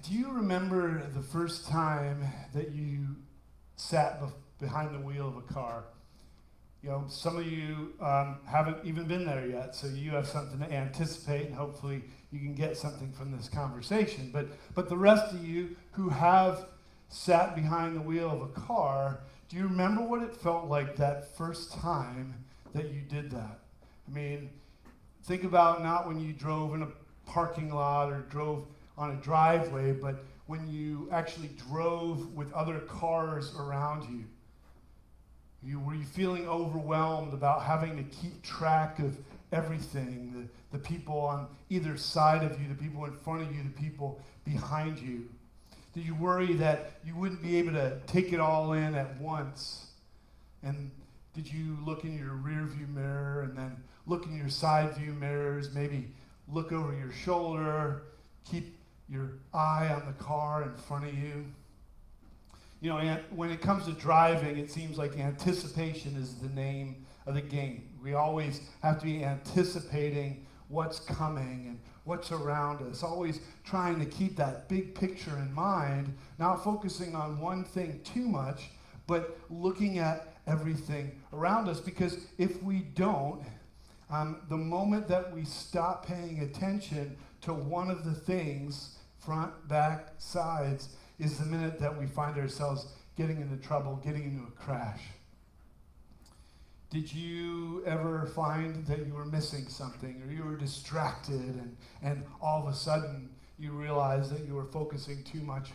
Do you remember the first time that you sat behind the wheel of a car? You know, some of you haven't even been there yet, so you have something to anticipate, and hopefully you can get something from this conversation. But the rest of you who have sat behind the wheel of a car, do you remember what it felt like that first time that you did that? I mean, think about not when you drove in a parking lot or drove on a driveway, but when you actually drove with other cars around you. Were you feeling overwhelmed about having to keep track of everything, the people on either side of you, the people in front of you, the people behind you? Did you worry that you wouldn't be able to take it all in at once? And did you look in your rear view mirror and then look in your side view mirrors, maybe look over your shoulder, keep your eye on the car in front of you? You know, when it comes to driving, it seems like anticipation is the name of the game. We always have to be anticipating what's coming and what's around us, always trying to keep that big picture in mind, not focusing on one thing too much, but looking at everything around us. Because if we don't, the moment that we stop paying attention to one of the things, front, back, sides, is the minute that we find ourselves getting into trouble, getting into a crash. Did you ever find that you were missing something, or you were distracted, and all of a sudden you realized that you were focusing too much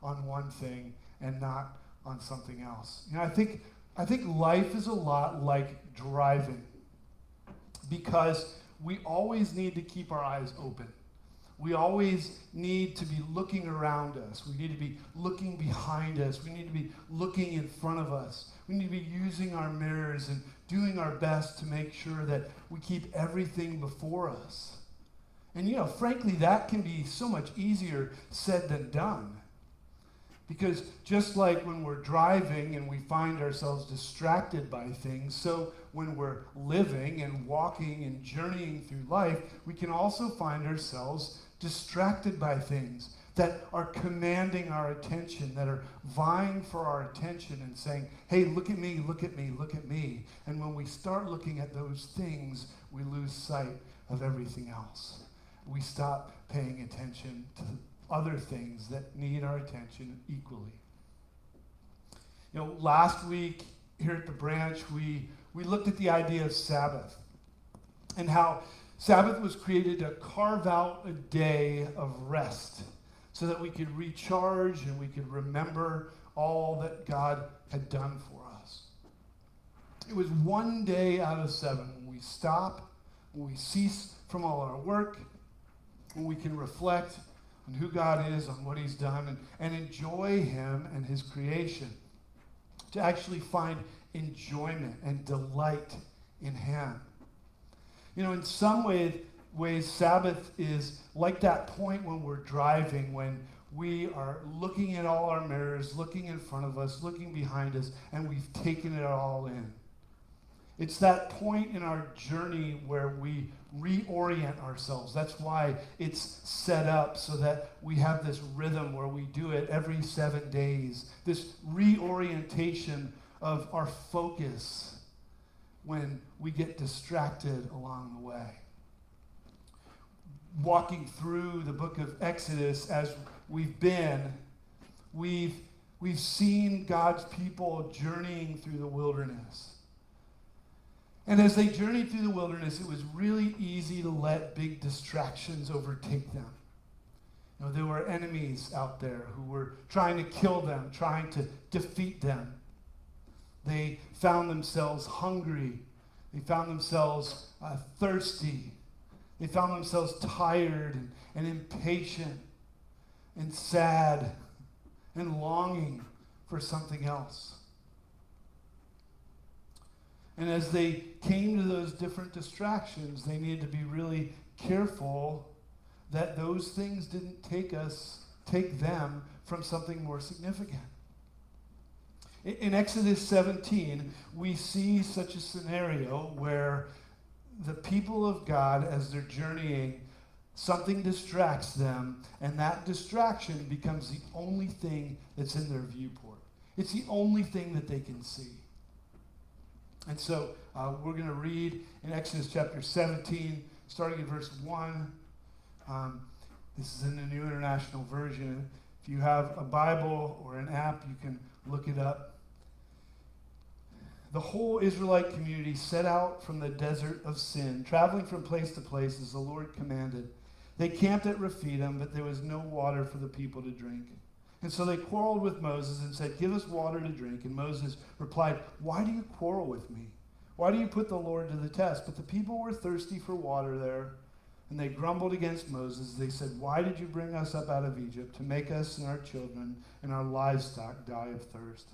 on one thing and not on something else? You know, I think life is a lot like driving, because we always need to keep our eyes open. We always need to be looking around us. We need to be looking behind us. We need to be looking in front of us. We need to be using our mirrors and doing our best to make sure that we keep everything before us. And you know, frankly, that can be so much easier said than done. Because just like when we're driving and we find ourselves distracted by things, so when we're living and walking and journeying through life, we can also find ourselves distracted by things that are commanding our attention, that are vying for our attention and saying, hey, look at me, look at me, look at me. And when we start looking at those things, we lose sight of everything else. We stop paying attention to other things that need our attention equally. You know, last week here at the branch, we looked at the idea of Sabbath and how Sabbath was created to carve out a day of rest so that we could recharge and we could remember all that God had done for us. It was one day out of 7 when we stop, when we cease from all our work, when we can reflect on who God is, on what he's done, and enjoy him and his creation, to actually find enjoyment and delight in him. You know, in some ways, Sabbath is like that point when we're driving, when we are looking at all our mirrors, looking in front of us, looking behind us, and we've taken it all in. It's that point in our journey where we reorient ourselves. That's why it's set up so that we have this rhythm where we do it every 7 days. This reorientation of our focus when we get distracted along the way. Walking through the book of Exodus as we've been, we've seen God's people journeying through the wilderness. And as they journeyed through the wilderness, it was really easy to let big distractions overtake them. You know, there were enemies out there who were trying to kill them, trying to defeat them. They found themselves hungry. They found themselves thirsty. They found themselves tired and impatient and sad and longing for something else. And as they came to those different distractions, they needed to be really careful that those things didn't take them from something more significant. In Exodus 17, we see such a scenario where the people of God, as they're journeying, Something distracts them, and that distraction becomes the only thing that's in their viewport. It's the only thing that they can see. And so we're going to read in Exodus chapter 17, starting in verse 1. This is in the New International Version. If you have a Bible or an app, you can look it up. The whole Israelite community set out from the desert of Sin, traveling from place to place as the Lord commanded. They camped at Rephidim, but there was no water for the people to drink. And so they quarreled with Moses and said, "Give us water to drink." And Moses replied, "Why do you quarrel with me? Why do you put the Lord to the test?" But the people were thirsty for water there, and they grumbled against Moses. They said, "Why did you bring us up out of Egypt to make us and our children and our livestock die of thirst?"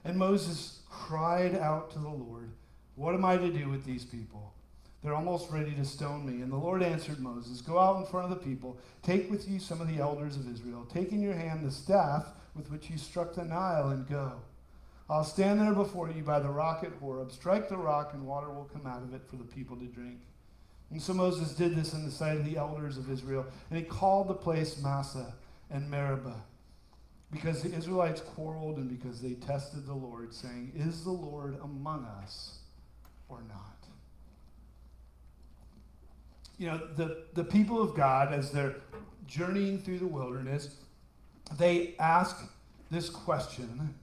And Moses cried out to the Lord, "What am I to do with these people? They're almost ready to stone me." And the Lord answered Moses, "Go out in front of the people. Take with you some of the elders of Israel. Take in your hand the staff with which you struck the Nile and go. I'll stand there before you by the rock at Horeb. Strike the rock and water will come out of it for the people to drink." And so Moses did this in the sight of the elders of Israel. And he called the place Massah and Meribah, because the Israelites quarreled and because they tested the Lord, saying, "Is the Lord among us or not?" You know, the people of God, as they're journeying through the wilderness, they ask this question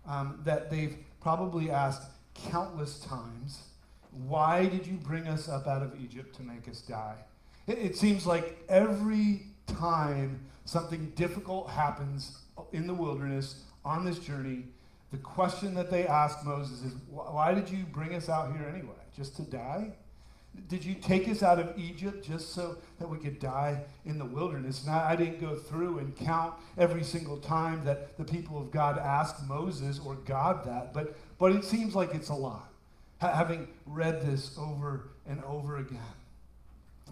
that they've probably asked countless times. Why did you bring us up out of Egypt to make us die? It seems like every time something difficult happens in the wilderness on this journey, the question that they ask Moses is, why did you bring us out here anyway? Just to die? Did you take us out of Egypt just so that we could die in the wilderness? And I didn't go through and count every single time that the people of God asked Moses or God that, but it seems like it's a lot, having read this over and over again.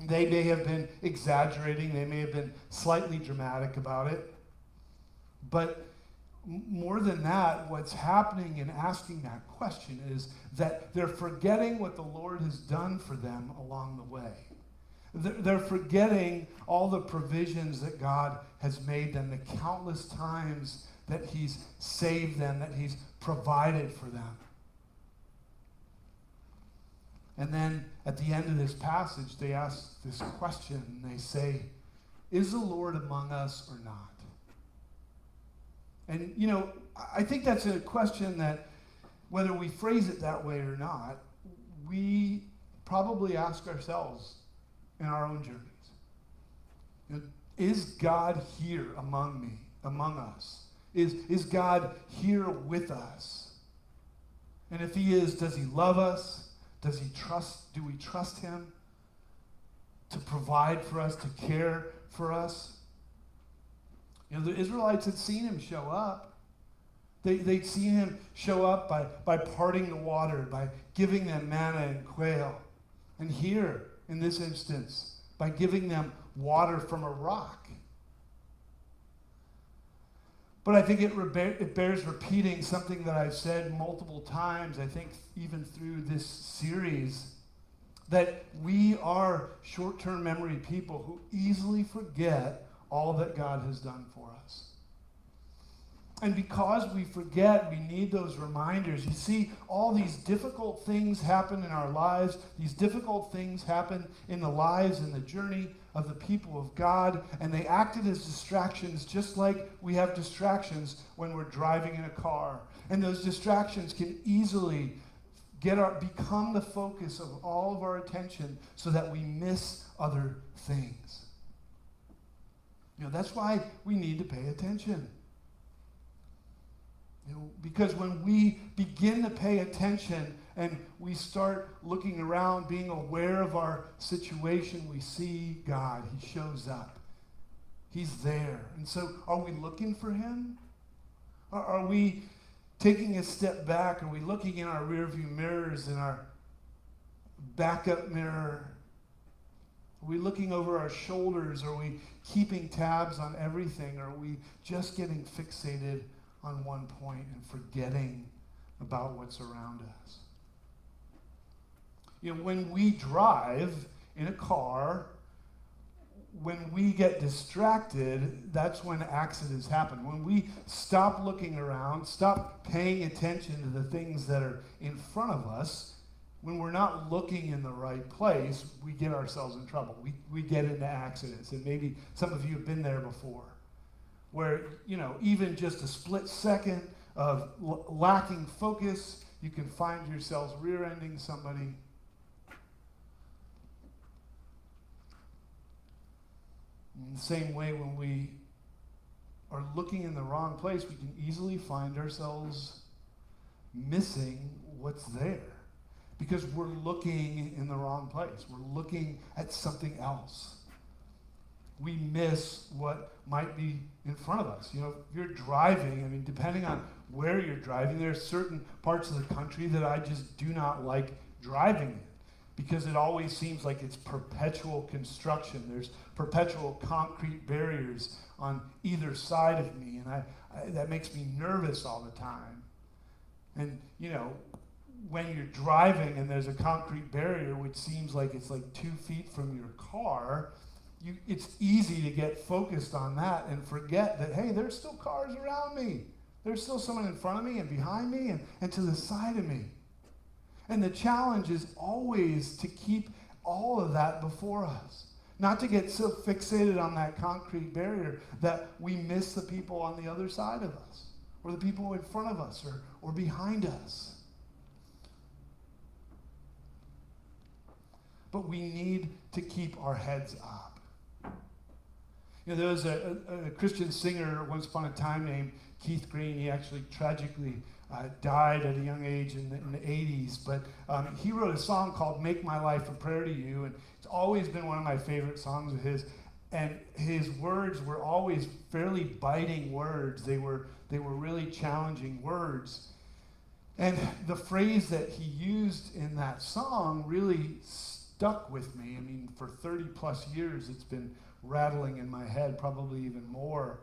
They may have been exaggerating. They may have been slightly dramatic about it. But more than that, what's happening in asking that question is that they're forgetting what the Lord has done for them along the way. They're forgetting all the provisions that God has made them, the countless times that he's saved them, that he's provided for them. And then at the end of this passage, they ask this question, and they say, "Is the Lord among us or not?" And, you know, I think that's a question that, whether we phrase it that way or not, we probably ask ourselves in our own journeys. You know, is God here among me, among us? Is God here with us? And if he is, does he love us? Do we trust him to provide for us, to care for us? You know, the Israelites had seen him show up. They'd seen him show up by parting the water, by giving them manna and quail. And here, in this instance, by giving them water from a rock. But I think it bears repeating something that I've said multiple times, I think even through this series, that we are short-term memory people who easily forget all that God has done for us. And because we forget, we need those reminders. You see, all these difficult things happen in our lives. These difficult things happen in the lives and the journey of the people of God, and they acted as distractions, just like we have distractions when we're driving in a car. And those distractions can easily become the focus of all of our attention so that we miss other things. You know, that's why we need to pay attention. You know, because when we begin to pay attention and we start looking around, being aware of our situation, we see God. He shows up. He's there. And so are we looking for him? Are we taking a step back? Are we looking in our rearview mirrors, in our backup mirror? Are we looking over our shoulders? Are we keeping tabs on everything? Or are we just getting fixated on one point and forgetting about what's around us? You know, when we drive in a car, when we get distracted, that's when accidents happen. When we stop looking around, stop paying attention to the things that are in front of us, when we're not looking in the right place, we get ourselves in trouble. We get into accidents. And maybe some of you have been there before, where, even just a split second of lacking focus, you can find yourselves rear-ending somebody. In the same way, when we are looking in the wrong place, we can easily find ourselves missing what's there because we're looking in the wrong place. We're looking at something else. We miss what might be in front of us. If you're driving, depending on where you're driving, there are certain parts of the country that I just do not like driving in, because it always seems like it's perpetual construction. There's perpetual concrete barriers on either side of me, and that makes me nervous all the time. And, when you're driving and there's a concrete barrier, which seems like it's like 2 feet from your car, it's easy to get focused on that and forget that, hey, there's still cars around me. There's still someone in front of me and behind me and to the side of me. And the challenge is always to keep all of that before us. Not to get so fixated on that concrete barrier that we miss the people on the other side of us, or the people in front of us, or behind us. But we need to keep our heads up. There was a Christian singer once upon a time named Keith Green. He actually tragically died at a young age in the 80s, but he wrote a song called Make My Life a Prayer to You, and it's always been one of my favorite songs of his. And his words were always fairly biting words. They were really challenging words. And the phrase that he used in that song really stuck with me. For 30 plus years, it's been rattling in my head, probably even more.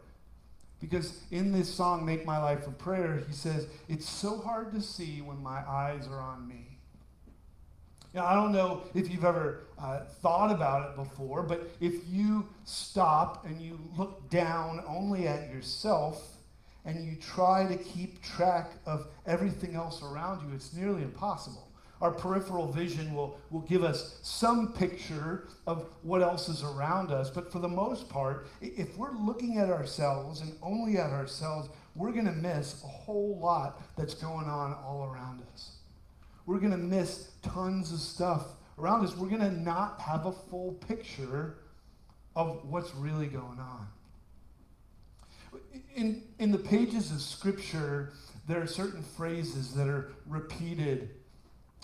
Because in this song, Make My Life a Prayer, he says, it's so hard to see when my eyes are on me. I don't know if you've ever thought about it before, but if you stop and you look down only at yourself and you try to keep track of everything else around you, it's nearly impossible. Our peripheral vision will give us some picture of what else is around us. But for the most part, if we're looking at ourselves and only at ourselves, we're going to miss a whole lot that's going on all around us. We're going to miss tons of stuff around us. We're going to not have a full picture of what's really going on. In the pages of Scripture, there are certain phrases that are repeated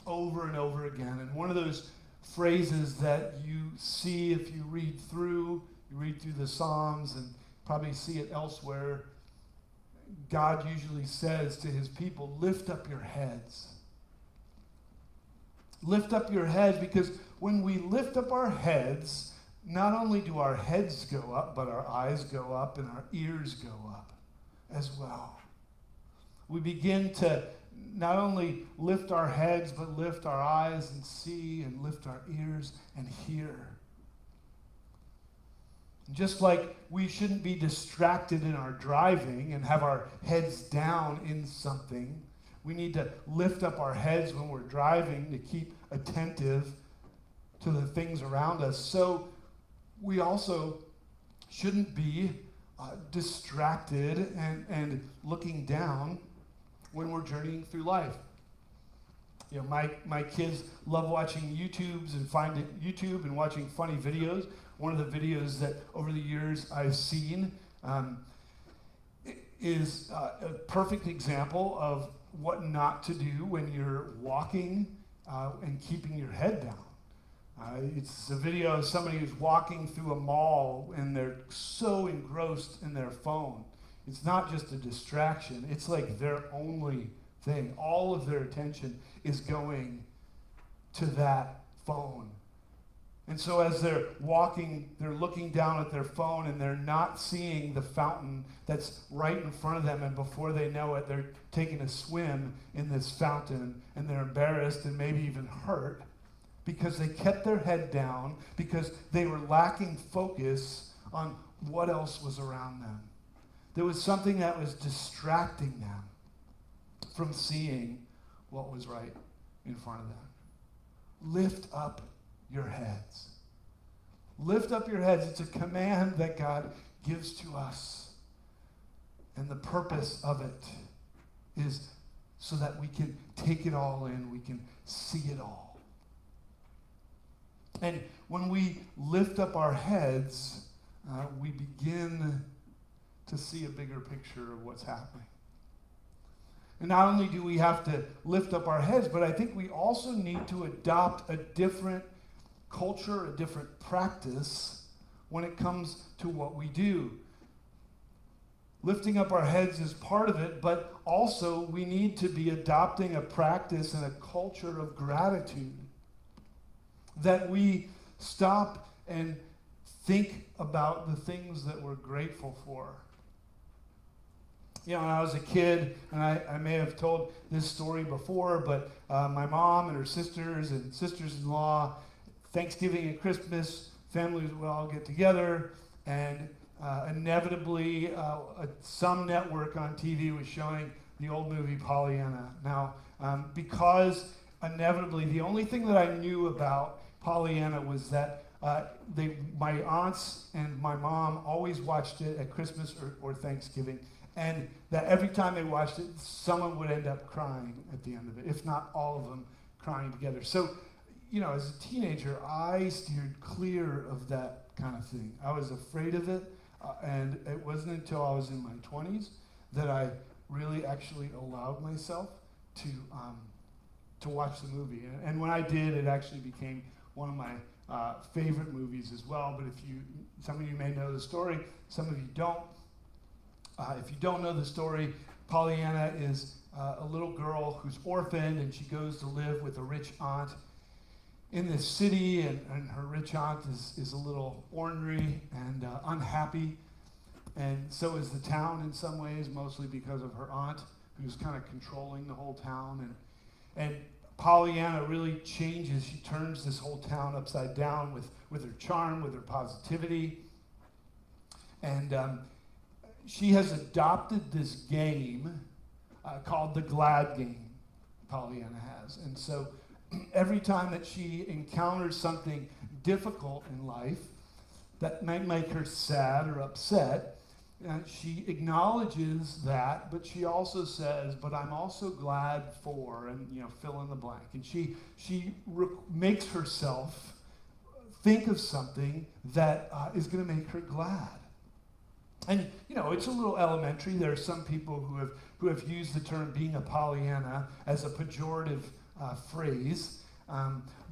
over and over again. And one of those phrases that you see if you read through the Psalms and probably see it elsewhere, God usually says to his people, lift up your heads. Lift up your heads, because when we lift up our heads, not only do our heads go up, but our eyes go up and our ears go up as well. We begin to not only lift our heads, but lift our eyes and see, and lift our ears and hear. Just like we shouldn't be distracted in our driving and have our heads down in something, we need to lift up our heads when we're driving to keep attentive to the things around us. So we also shouldn't be distracted and looking down when we're journeying through life. My kids love watching YouTube and watching funny videos. One of the videos that over the years I've seen is a perfect example of what not to do when you're walking and keeping your head down. It's a video of somebody who's walking through a mall and they're so engrossed in their phone. It's not just a distraction. It's like their only thing. All of their attention is going to that phone. And so as they're walking, they're looking down at their phone and they're not seeing the fountain that's right in front of them. And before they know it, they're taking a swim in this fountain and they're embarrassed and maybe even hurt because they kept their head down, because they were lacking focus on what else was around them. There was something that was distracting them from seeing what was right in front of them. Lift up your heads. Lift up your heads. It's a command that God gives to us. And the purpose of it is so that we can take it all in, we can see it all. And when we lift up our heads, we begin to see a bigger picture of what's happening. And not only do we have to lift up our heads, but I think we also need to adopt a different culture, a different practice when it comes to what we do. Lifting up our heads is part of it, but also we need to be adopting a practice and a culture of gratitude. That we stop and think about the things that we're grateful for. You know, when I was a kid, and I may have told this story before, but my mom and her sisters and sisters-in-law, Thanksgiving and Christmas, families would all get together, and inevitably some network on TV was showing the old movie Pollyanna. Now, because inevitably the only thing that I knew about Pollyanna was that my aunts and my mom always watched it at Christmas or Thanksgiving, and that every time they watched it, someone would end up crying at the end of it, if not all of them crying together. So, you know, as a teenager, I steered clear of that kind of thing. I was afraid of it, and it wasn't until I was in my 20s that I really actually allowed myself to watch the movie. And when I did, it actually became one of my favorite movies as well. But some of you may know the story, some of you don't. If you don't know the story, Pollyanna is a little girl who's orphaned, and she goes to live with a rich aunt in this city, and her rich aunt is a little ornery and unhappy, and so is the town in some ways, mostly because of her aunt, who's kind of controlling the whole town. And Pollyanna really changes. She turns this whole town upside down with her charm, with her positivity. And she has adopted this game called the Glad Game, Pollyanna has. And so every time that she encounters something difficult in life that might make her sad or upset, she acknowledges that, but she also says, but I'm also glad for, and fill in the blank. And she makes herself think of something that is going to make her glad. And, it's a little elementary. There are some people who have used the term being a Pollyanna as a pejorative phrase.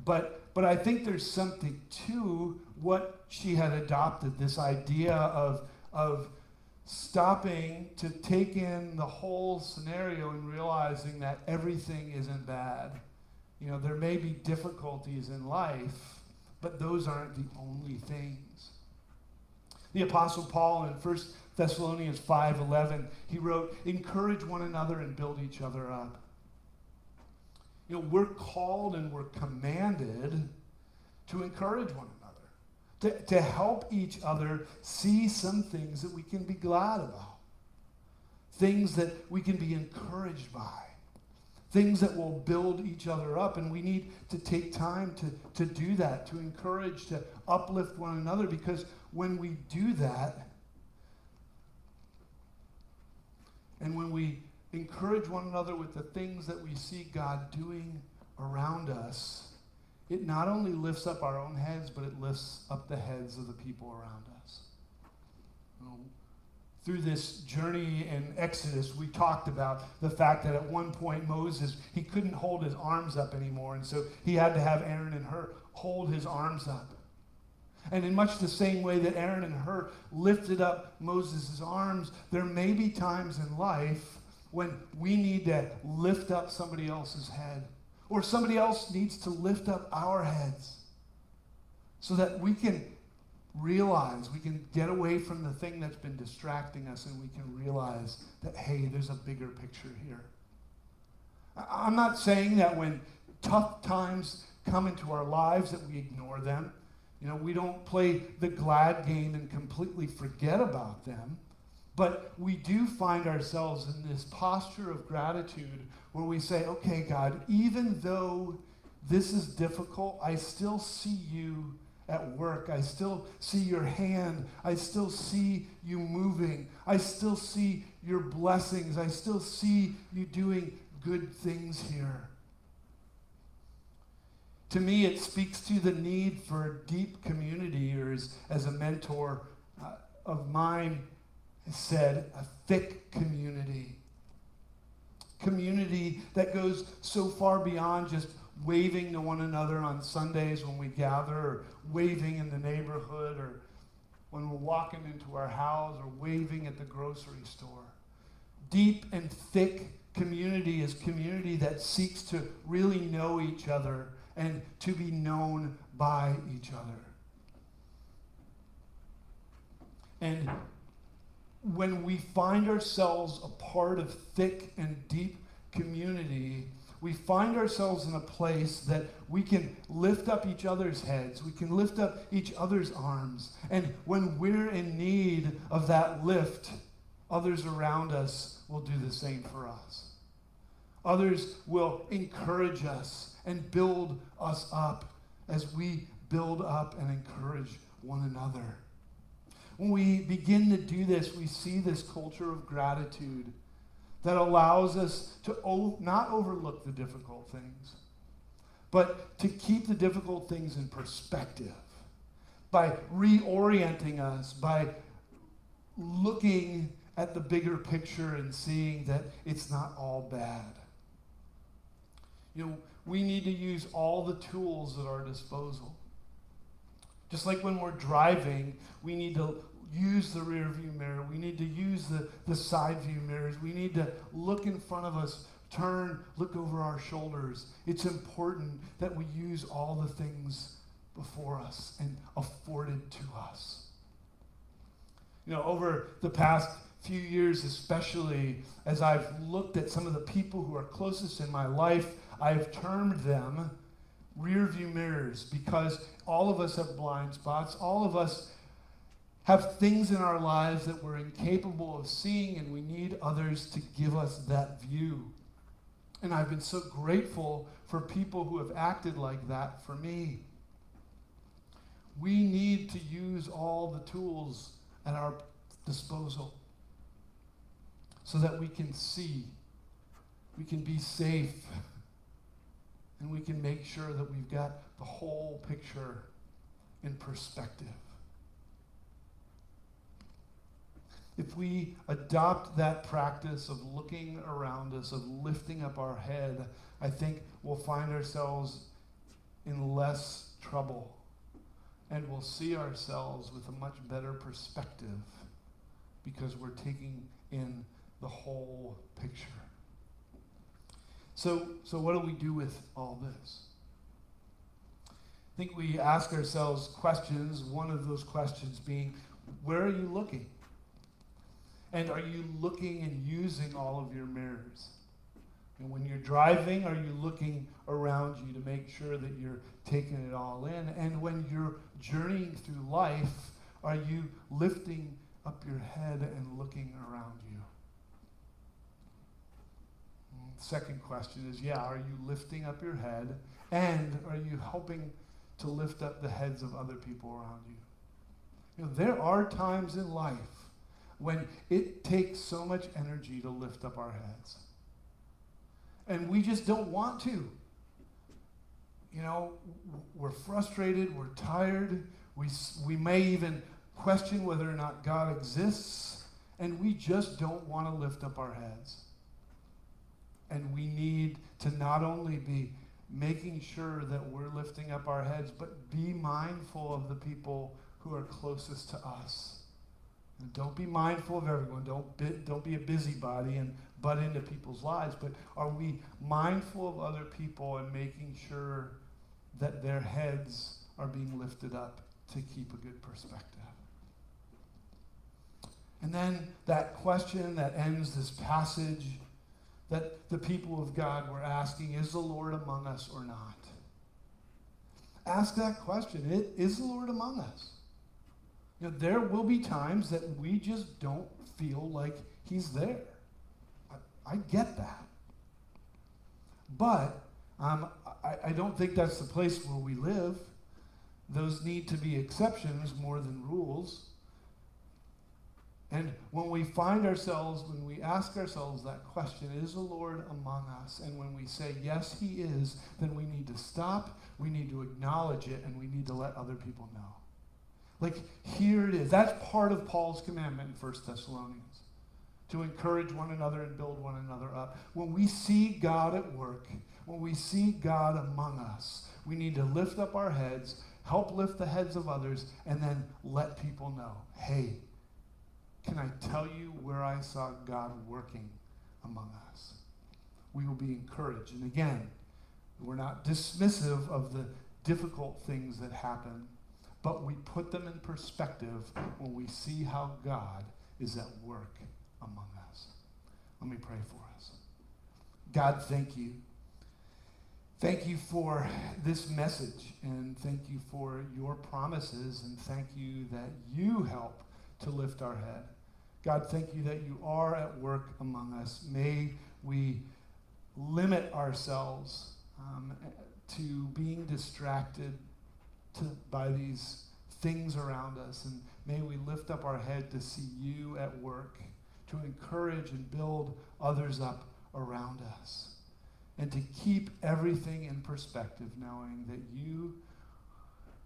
But I think there's something to what she had adopted, this idea of stopping to take in the whole scenario and realizing that everything isn't bad. There may be difficulties in life, but those aren't the only things. The Apostle Paul in 1 Thessalonians 5:11, he wrote, encourage one another and build each other up. We're called and we're commanded to encourage one another, to help each other see some things that we can be glad about, things that we can be encouraged by, things that will build each other up. And we need to take time to do that, to encourage, to uplift one another, because when we do that, and when we encourage one another with the things that we see God doing around us, it not only lifts up our own heads, but it lifts up the heads of the people around us. Through this journey in Exodus, we talked about the fact that at one point Moses, he couldn't hold his arms up anymore, and so he had to have Aaron and Hur hold his arms up. And in much the same way that Aaron and Hur lifted up Moses' arms, there may be times in life when we need to lift up somebody else's head, or somebody else needs to lift up our heads, so that we can realize, we can get away from the thing that's been distracting us, and we can realize that, hey, there's a bigger picture here. I'm not saying that when tough times come into our lives that we ignore them. You know, we don't play the glad game and completely forget about them. But we do find ourselves in this posture of gratitude where we say, okay, God, even though this is difficult, I still see you at work. I still see your hand. I still see you moving. I still see your blessings. I still see you doing good things here. To me, it speaks to the need for deep community, or as a mentor of mine said, a thick community. Community that goes so far beyond just waving to one another on Sundays when we gather, or waving in the neighborhood, or when we're walking into our house, or waving at the grocery store. Deep and thick community is community that seeks to really know each other and to be known by each other. And when we find ourselves a part of thick and deep community, we find ourselves in a place that we can lift up each other's heads. We can lift up each other's arms. And when we're in need of that lift, others around us will do the same for us. Others will encourage us and build us up as we build up and encourage one another. When we begin to do this, we see this culture of gratitude that allows us to not overlook the difficult things, but to keep the difficult things in perspective by reorienting us, by looking at the bigger picture and seeing that it's not all bad. You know, we need to use all the tools at our disposal. Just like when we're driving, we need to use the rear view mirror. We need to use the side view mirrors. We need to look in front of us, turn, look over our shoulders. It's important that we use all the things before us and afforded to us. You know, over the past few years, especially as I've looked at some of the people who are closest in my life, I've termed them rear view mirrors, because all of us have blind spots. All of us have things in our lives that we're incapable of seeing, and we need others to give us that view. And I've been so grateful for people who have acted like that for me. We need to use all the tools at our disposal so that we can see, we can be safe, and we can make sure that we've got the whole picture in perspective. If we adopt that practice of looking around us, of lifting up our head, I think we'll find ourselves in less trouble, and we'll see ourselves with a much better perspective because we're taking in the whole picture. So what do we do with all this? I think we ask ourselves questions, one of those questions being, where are you looking? And are you looking and using all of your mirrors? And when you're driving, are you looking around you to make sure that you're taking it all in? And when you're journeying through life, are you lifting up your head and looking around you? Second question is, are you lifting up your head? And are you helping to lift up the heads of other people around you? You know, there are times in life when it takes so much energy to lift up our heads. And we just don't want to. You know, we're frustrated, we're tired, we may even question whether or not God exists, and we just don't want to lift up our heads. And we need to not only be making sure that we're lifting up our heads, but be mindful of the people who are closest to us. And don't be mindful of everyone. Don't be a busybody and butt into people's lives. But are we mindful of other people and making sure that their heads are being lifted up to keep a good perspective? And then that question that ends this passage that the people of God were asking, is the Lord among us or not? ask that question. Is the Lord among us? You know, there will be times that we just don't feel like he's there. I get that. But I don't think that's the place where we live. Those need to be exceptions more than rules. And when we ask ourselves that question, is the Lord among us? And when we say, yes, he is, then we need to stop, we need to acknowledge it, and we need to let other people know. Like, here it is. That's part of Paul's commandment in 1 Thessalonians, to encourage one another and build one another up. When we see God at work, when we see God among us, we need to lift up our heads, help lift the heads of others, and then let people know, hey, can I tell you where I saw God working among us? We will be encouraged. And again, we're not dismissive of the difficult things that happen, but we put them in perspective when we see how God is at work among us. Let me pray for us. God, thank you. Thank you for this message, and thank you for your promises, and thank you that you help to lift our head. God, thank you that you are at work among us. May we limit ourselves to being distracted by these things around us, and may we lift up our head to see you at work, to encourage and build others up around us, and to keep everything in perspective, knowing that you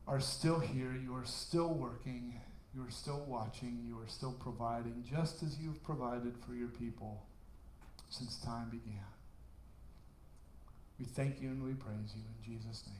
are still here, you are still working, you are still watching, you are still providing, just as you've provided for your people since time began. We thank you and we praise you in Jesus' name.